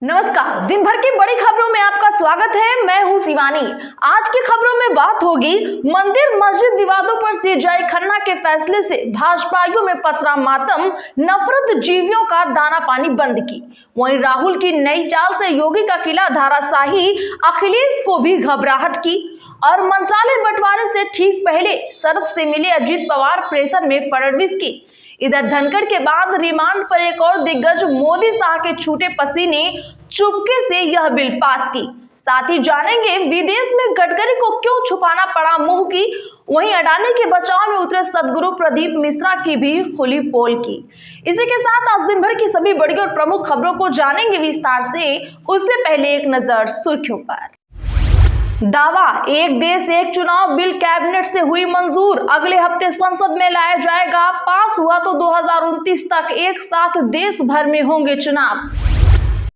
नमस्कार। दिन भर की बड़ी खबरों में आपका स्वागत है। मैं हूं शिवानी। आज की खबरों में बात होगी मंदिर मस्जिद विवादों पर सीजेआई खन्ना के फैसले से भाजपाइयों में पसरा मातम, नफरत जीवियों का दाना पानी बंद की। वहीं राहुल की नई चाल से योगी का किला धाराशाही, अखिलेश को भी घबराहट की। और मंत्रालय बंटवारे से ठीक पहले सड़क से मिले अजीत पवार, प्रेषण में फडणवीस की। इधर धनखड़ के बाद रिमांड पर एक और दिग्गज मोदी शाह के छूटे पसीने, चुपके से यह बिल पास की। साथ ही जानेंगे विदेश में गडकरी को क्यों छुपाना पड़ा मुंह की। वहीं अडानी के बचाव में उतरे सदगुरु प्रदीप मिश्रा की भी खुली पोल की। इसी के साथ आज दिन भर की सभी बड़ी और प्रमुख खबरों को जानेंगे विस्तार से। उससे पहले एक नजर सुर्खियों पर। दावा, एक देश एक चुनाव बिल कैबिनेट से हुई मंजूर, अगले हफ्ते संसद में लाया जाएगा। पास हुआ तो 2029 तक एक साथ देश भर में होंगे चुनाव।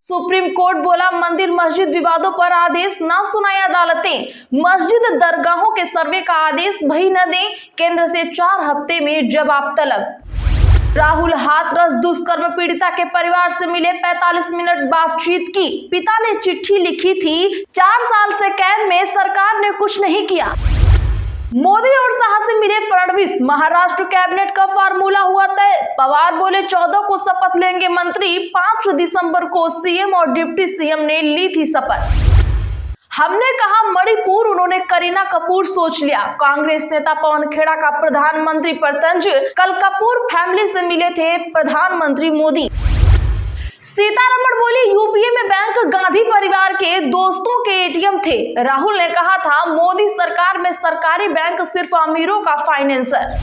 सुप्रीम कोर्ट बोला मंदिर मस्जिद विवादों पर आदेश ना सुनाए अदालतें। मस्जिद दरगाहों के सर्वे का आदेश भी न दें, केंद्र से 4 हफ्ते में जवाब तलब। राहुल हाथरस दुष्कर्म पीड़िता के परिवार से मिले, 45 मिनट बातचीत की। पिता ने चिट्ठी लिखी थी, 4 साल से कैद में, सरकार ने कुछ नहीं किया। मोदी और शाह से मिले फडणवीस, महाराष्ट्र कैबिनेट का फार्मूला हुआ तय। पवार बोले 14 को शपथ लेंगे मंत्री, 5 दिसंबर को सीएम और डिप्टी सीएम ने ली थी शपथ। हमने कहा मणिपुर, उन्होंने करीना कपूर सोच लिया। कांग्रेस नेता पवन खेड़ा का प्रधानमंत्री पर तंज, कल कपूर फैमिली से मिले थे प्रधानमंत्री मोदी। सीतारमण बोली यूपीए में बैंक गांधी परिवार के दोस्तों के एटीएम थे। राहुल ने कहा था मोदी सरकार में सरकारी बैंक सिर्फ अमीरों का फाइनेंसर।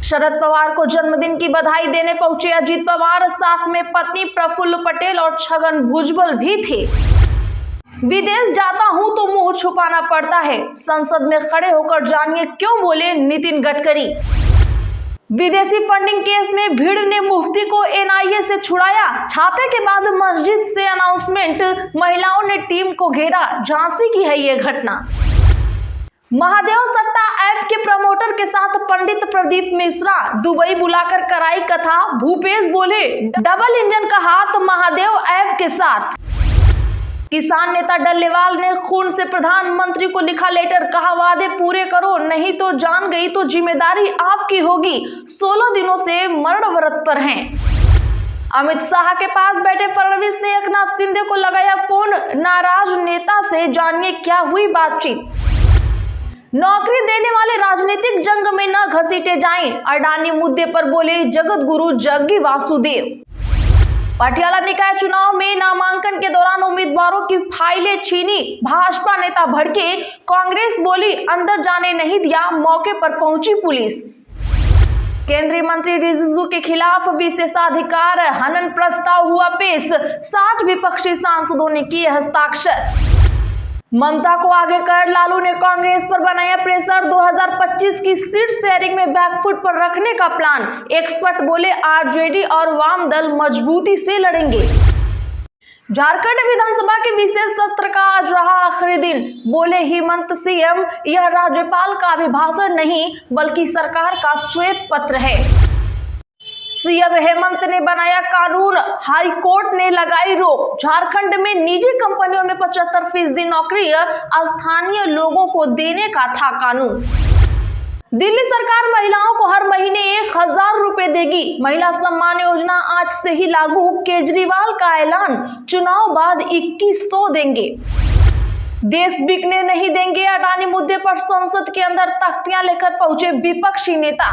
शरद पवार को जन्मदिन की बधाई देने पहुंचे अजीत पवार, साथ में पत्नी प्रफुल्ल पटेल और छगन भुजबल भी थे। विदेश जाता हूं तो मुंह छुपाना पड़ता है, संसद में खड़े होकर जानिए क्यों बोले नितिन गडकरी। विदेशी फंडिंग केस में भीड़ ने मुफ्ती को एनआईए से छुड़ाया। छापे के बाद मस्जिद से अनाउंसमेंट, महिलाओं ने टीम को घेरा। झांसी की है ये घटना। महादेव सट्टा ऐप के प्रमोटर के साथ पंडित प्रदीप मिश्रा, दुबई बुलाकर कराई कथा। भूपेश बोले डबल इंजन का हाथ महादेव ऐप के साथ। किसान नेता डल्लेवाल ने खून से प्रधानमंत्री को लिखा लेटर, कहा वादे पूरे करो, नहीं तो जान गई तो जिम्मेदारी आपकी होगी। 16 दिनों से मरण व्रत पर हैं। अमित शाह के पास बैठे फडणवीस ने एकनाथ शिंदे को लगाया फोन, नाराज नेता से जानिए क्या हुई बातचीत। नौकरी देने वाले राजनीतिक जंग में न घसीटे जाएं, अडानी मुद्दे पर बोले जगत गुरु जग्गी वासुदेव। पटियाला निकाय चुनाव में नामांकन के दौरान उम्मीदवारों की फाइलें छीनी, भाजपा नेता भड़के। कांग्रेस बोली अंदर जाने नहीं दिया, मौके पर पहुंची पुलिस। केंद्रीय मंत्री रिजिजू के खिलाफ विशेषाधिकार हनन प्रस्ताव हुआ पेश, 60 विपक्षी सांसदों ने किए हस्ताक्षर। ममता को आगे कर लालू ने कांग्रेस पर बनाया प्रेशर, 2025 की सीट शेयरिंग में बैकफुट पर रखने का प्लान। एक्सपर्ट बोले आरजेडी और वाम दल मजबूती से लड़ेंगे। झारखंड विधानसभा के विशेष सत्र का आज रहा आखिरी दिन, बोले हेमंत सीएम यह राज्यपाल का अभिभाषण नहीं बल्कि सरकार का श्वेत पत्र है। सीएम हेमंत ने बनाया कानून, हाई कोर्ट ने लगाई रोक। झारखंड में निजी कंपनियों में 75% नौकरी स्थानीय लोगों को देने का था कानून। दिल्ली सरकार महिलाओं को हर महीने 1000 रुपए देगी। महिला सम्मान योजना आज से ही लागू, केजरीवाल का ऐलान। चुनाव बाद 2100 देंगे। देश बिकने नहीं देंगे, अडानी मुद्दे पर संसद के अंदर तख्तियां लेकर पहुंचे विपक्षी नेता।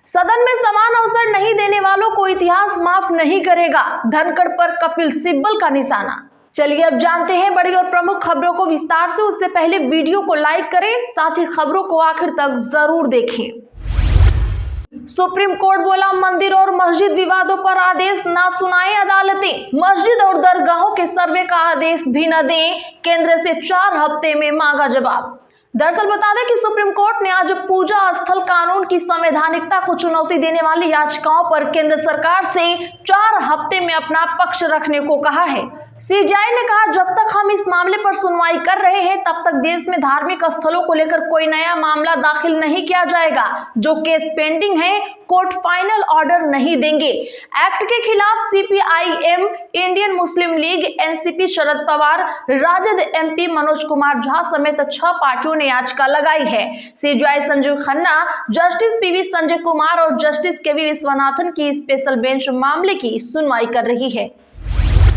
सदन में समान अवसर नहीं देने वालों को इतिहास माफ नहीं करेगा, धनखड़ पर कपिल सिब्बल का निशाना। चलिए अब जानते हैं बड़ी और प्रमुख खबरों को विस्तार से। उससे पहले वीडियो को लाइक करें, साथ ही खबरों को आखिर तक जरूर देखें। सुप्रीम कोर्ट बोला मंदिर और मस्जिद विवादों पर आदेश ना सुनाए अदालतें। मस्जिद और दरगाहों के सर्वे का आदेश भी न दें, केंद्र से 4 हफ्ते में मांगा जवाब। दरअसल बता दें कि सुप्रीम कोर्ट ने आज पूजा स्थल कानून की संवैधानिकता को चुनौती देने वाली याचिकाओं पर केंद्र सरकार से 4 हफ्ते में अपना पक्ष रखने को कहा है। सीजेआई ने कहा, जब तक हम इस मामले पर सुनवाई कर रहे हैं तब तक देश में धार्मिक स्थलों को लेकर कोई नया मामला दाखिल नहीं किया जाएगा। जो केस पेंडिंग है कोर्ट फाइनल ऑर्डर नहीं देंगे। एक्ट के खिलाफ CPIM, Indian Muslim League, NCP Sharad Pawar, RJD MP Manoj Kumar Jha समेत 6 पार्टियों ने याचिका लगाई है। CJI Sanjiv Khanna, justice PV Sanjay Kumar और जस्टिस केवी विश्वनाथन की स्पेशल बेंच मामले की सुनवाई कर रही है।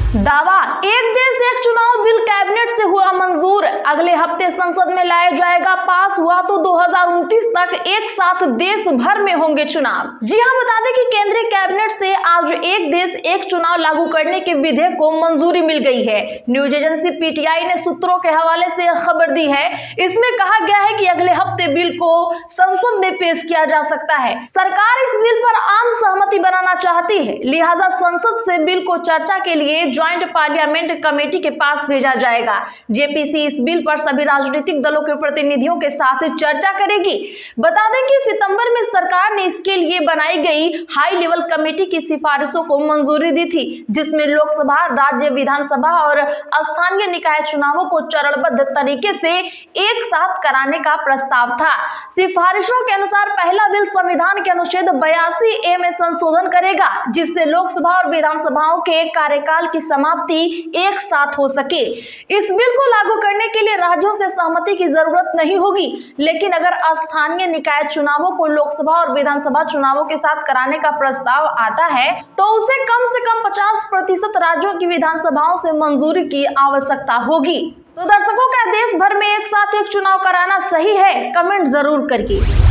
दावा, एक देश एक चुनाव बिल कैबिनेट से हुआ मंजूर, अगले हफ्ते संसद में लाया जाएगा। पास हुआ तो 2029 तक एक साथ देश भर में होंगे चुनाव। जी हां, बता दें कि केंद्रीय कैबिनेट से आज एक देश एक चुनाव लागू करने के विधेयक को मंजूरी मिल गई है। न्यूज एजेंसी पीटीआई ने सूत्रों के हवाले से यह खबर दी है। इसमें कहा गया है कि अगले हफ्ते बिल को संसद में पेश किया जा सकता है। सरकार इस बिल पर आम सहमति बनाना चाहती है, लिहाजा संसद से बिल को चर्चा के लिए ज्वाइंट पार्लियामेंट कमेटी के पास भेजा जाएगा। जेपीसी इस बिल पर सभी राजनीतिक दलों के प्रतिनिधियों के साथ चर्चा करेगी। बता दें कि सितंबर में सरकार ने इसके लिए बनाई गई हाई लेवल कमेटी की सिफारिशों को मंजूरी दी थी, जिसमें लोकसभा, राज्य विधानसभा और स्थानीय निकाय चुनावों को चरणबद्ध तरीके से एक साथ कराने का प्रस्ताव था। सिफारिशों के अनुसार पहला बिल संविधान के अनुच्छेद 82A में संशोधन करेगा, जिससे लोकसभा और विधानसभाओं के कार्यकाल की समाप्ति एक साथ हो सके। इस बिल को लागू करने के लिए राज्यों से सहमति की जरूरत नहीं होगी, लेकिन अगर स्थानीय निकाय चुनावों को लोकसभा और विधानसभा चुनावों के साथ कराने का प्रस्ताव आता है तो उसे कम से कम 50% राज्यों की विधानसभाओं से मंजूरी की आवश्यकता होगी। तो दर्शकों, क्या देश भर में एक साथ एक चुनाव कराना सही है? कमेंट जरूर करिए।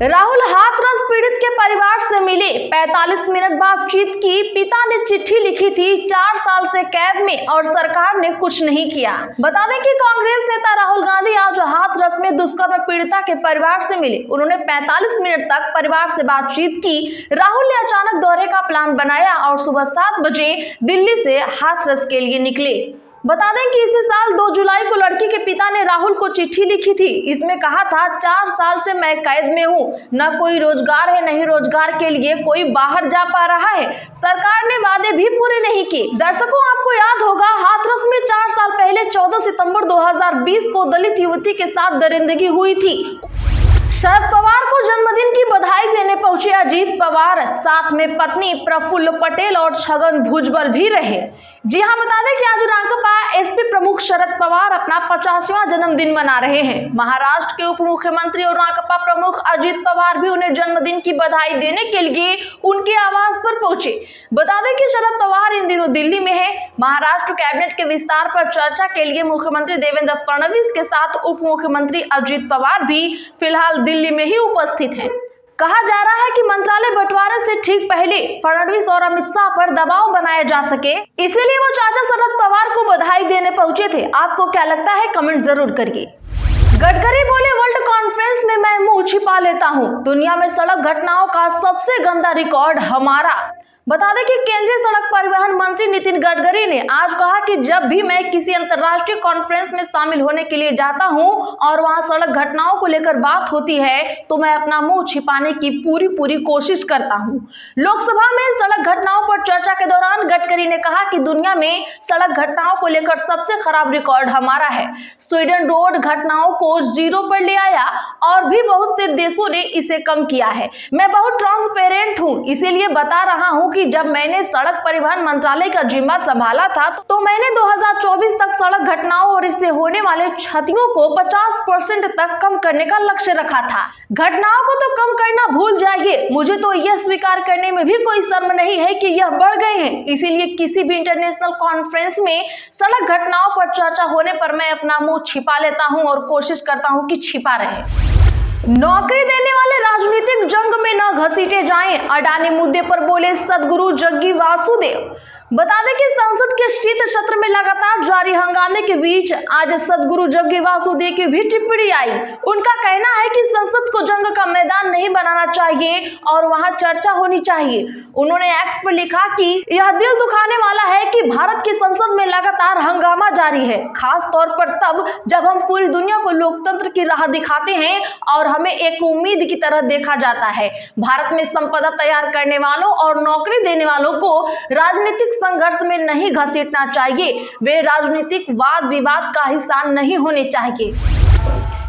राहुल हाथरस पीड़ित के परिवार से मिले, 45 मिनट बातचीत की। पिता ने चिट्ठी लिखी थी, 4 साल से कैद में और सरकार ने कुछ नहीं किया। बता दें कि कांग्रेस नेता राहुल गांधी आज हाथरस में दुष्कर्म पीड़िता के परिवार से मिले। उन्होंने 45 मिनट तक परिवार से बातचीत की। राहुल ने अचानक दौरे का प्लान बनाया और सुबह 7 बजे दिल्ली से हाथरस के लिए निकले। बता दें कि इसी साल 2 जुलाई को लड़की के पिता ने राहुल को चिट्ठी लिखी थी। इसमें कहा था, 4 साल से मैं कैद में हूँ, न कोई रोजगार है, नहीं रोजगार के लिए कोई बाहर जा पा रहा है। सरकार ने वादे भी पूरे नहीं किए। दर्शकों, आपको याद होगा हाथरस में 4 साल पहले 14 सितंबर 2020 को दलित युवती के साथ दरिंदगी हुई थी। शरद पवार को जन्मदिन की बधाई देने पहुंचे अजीत पवार, साथ में पत्नी प्रफुल्ल पटेल और छगन भुजबल भी रहे। जी हां, बता दें कि आज रांकपा एसपी प्रमुख शरद पवार अपना 50वां जन्मदिन मना रहे हैं। महाराष्ट्र के उप मुख्यमंत्री और रांकपा प्रमुख अजीत पवार भी उन्हें जन्मदिन की बधाई देने के लिए उनके आवास पर पहुंचे। बता दें कि शरद पवार इन दिनों दिल्ली में है। महाराष्ट्र कैबिनेट के विस्तार पर चर्चा के लिए मुख्यमंत्री देवेंद्र फडणवीस के साथ उप मुख्यमंत्री अजीत पवार भी फिलहाल दिल्ली में ही उपस्थित हैं। कहा जा रहा है कि मंत्रालय बंटवारे से ठीक पहले फडणवीस और अमित शाह पर दबाव बनाया जा सके, इसीलिए वो चाचा शरद पवार को बधाई देने पहुंचे थे। आपको क्या लगता है? कमेंट जरूर करिए। गडकरी बोले, वर्ल्ड कॉन्फ्रेंस में मैं मुंह छिपा लेता हूं, दुनिया में सड़क घटनाओं का सबसे गंदा रिकॉर्ड हमारा। बता दें कि केंद्रीय सड़क परिवहन मंत्री नितिन गडकरी ने आज कहा कि जब भी मैं किसी अंतर्राष्ट्रीय कॉन्फ्रेंस में शामिल होने के लिए जाता हूं और वहां सड़क घटनाओं को लेकर बात होती है तो मैं अपना मुंह छिपाने की पूरी कोशिश करता हूं। लोकसभा में सड़क घटनाओं पर चर्चा के दौरान गडकरी ने कहा कि दुनिया में सड़क घटनाओं को लेकर सबसे खराब रिकॉर्ड हमारा है। स्वीडन रोड घटनाओं को 0 पर ले आया और भी बहुत से देशों ने इसे कम किया है। मैं बहुत ट्रांसपेरेंट हूं, इसीलिए बता रहा हूं कि जब मैंने सड़क परिवहन मंत्रालय का जिम्मा संभाला था तो मैंने 2024 तक सड़क घटनाओं और इससे होने वाले क्षतियों को 50% तक कम करने का लक्ष्य रखा था। घटनाओं को तो कम करना भूल जाइए, मुझे तो यह स्वीकार करने में भी कोई शर्म नहीं है कि यह बढ़ गए हैं। इसीलिए किसी भी इंटरनेशनल कॉन्फ्रेंस में सड़क घटनाओं पर चर्चा होने पर मैं अपना मुंह छिपा लेता हूं और कोशिश करता हूं कि छिपा रहे। नौकरी देने वाले राजनीतिक जंग में न घसीटे जाएं, अडानी मुद्दे पर बोले सदगुरु जग्गी वासुदेव। बता दें कि संसद के शीत सत्र में लगातार जारी हंगामे के बीच आज सदगुरु जग्गी वासुदेव की भी टिप्पणी आई। उनका कहना है कि संसद को जंग का मैदान नहीं बनाना चाहिए और वहां चर्चा होनी चाहिए। उन्होंने एक्स पर लिखा कि यह दिल दुखाने वाला है कि भारत की संसद में लगातार हंगामा जारी है, खास तौर पर तब जब हम पूरी दुनिया को लोकतंत्र की राह दिखाते हैं और हमें एक उम्मीद की तरह देखा जाता है। भारत में संपदा तैयार करने वालों और नौकरी देने वालों को राजनीतिक संघर्ष में नहीं घसीटना चाहिए। वे राजनीतिक वाद विवाद का हिस्सा नहीं होने चाहिए।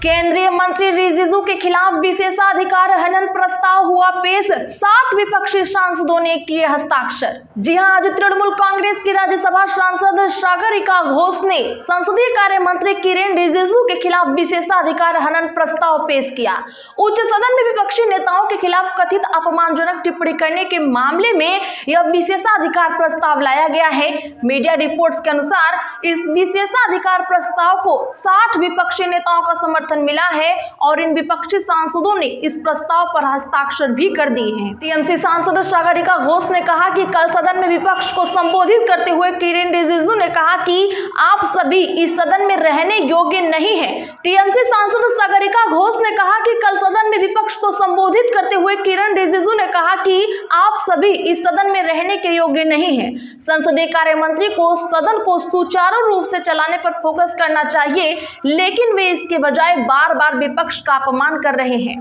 केंद्रीय मंत्री रिजिजू के खिलाफ विशेषाधिकार हनन प्रस्ताव हुआ पेश, 60 विपक्षी सांसदों ने किए हस्ताक्षर। जी हां, आज तृणमूल कांग्रेस की राज्यसभा सांसद सागरिका घोष ने संसदीय कार्य मंत्री किरेन रिजिजू के खिलाफ विशेषाधिकार हनन प्रस्ताव पेश किया। उच्च सदन में विपक्षी नेताओं के खिलाफ कथित अपमानजनक टिप्पणी करने के मामले में यह विशेषाधिकार प्रस्ताव लाया गया है। मीडिया रिपोर्ट्स के अनुसार इस विशेषाधिकार प्रस्ताव को 60 विपक्षी नेताओं का समर्थन मिला है और इन विपक्षी सांसदों ने इस प्रस्ताव पर हस्ताक्षर भी कर दिए हैं। टीएमसी सांसद सागरिका घोष ने कहा कि कल सदन में विपक्ष को संबोधित करते हुए किरेन रिजिजू ने कहा कि आप सभी इस सदन में रहने योग्य नहीं है। टीएमसी सांसद सागरिका घोष ने कहा कि कल सदन में विपक्ष को संबोधित करते हुए किरेन रिजिजू ने कहा कि आप सभी इस सदन में रहने के योग्य नहीं है। संसदीय कार्य मंत्री को सदन को सुचारू रूप से चलाने पर फोकस करना चाहिए, लेकिन वे इसके बजाय बार बार विपक्ष का अपमान कर रहे हैं।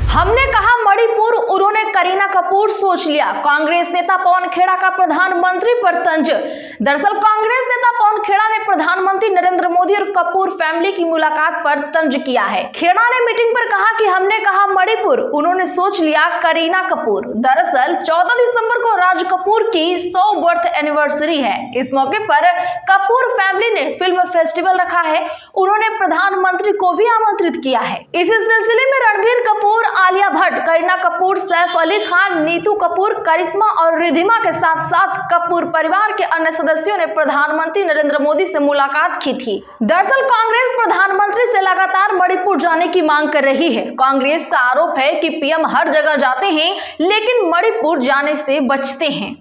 हमने कहा मणिपुर, उन्होंने करीना कपूर सोच लिया। कांग्रेस नेता पवन खेड़ा का प्रधानमंत्री पर तंज। दरअसल कांग्रेस नेता पवन खेड़ा ने प्रधानमंत्री नरेंद्र मोदी और कपूर फैमिली की मुलाकात पर तंज किया है। खेड़ा ने मीटिंग पर कहा कि हमने कहा मणिपुर, उन्होंने सोच लिया करीना कपूर। दरअसल 14 दिसंबर को राज कपूर की 100 बर्थ एनिवर्सरी है। इस मौके पर कपूर फैमिली ने फिल्म फेस्टिवल रखा है। उन्होंने प्रधानमंत्री को भी आमंत्रित किया है। इसी सिलसिले में रणबीर कपूर, आलिया भट्ट, करीना कपूर, सैफ अली खान, नीतू कपूर, करिश्मा और रिधिमा के साथ साथ कपूर परिवार के अन्य सदस्यों ने प्रधानमंत्री नरेंद्र मोदी से मुलाकात की थी। दरअसल कांग्रेस प्रधानमंत्री से लगातार मणिपुर जाने की मांग कर रही है। कांग्रेस का आरोप है कि पीएम हर जगह जाते हैं लेकिन मणिपुर जाने से बचते हैं।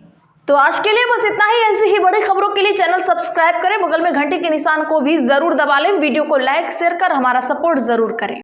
तो आज के लिए बस इतना ही। ऐसी ही बड़ी खबरों के लिए चैनल सब्सक्राइब करें, बगल में घंटी के निशान को भी जरूर दबा लें, वीडियो को लाइक शेयर कर हमारा सपोर्ट जरूर करें।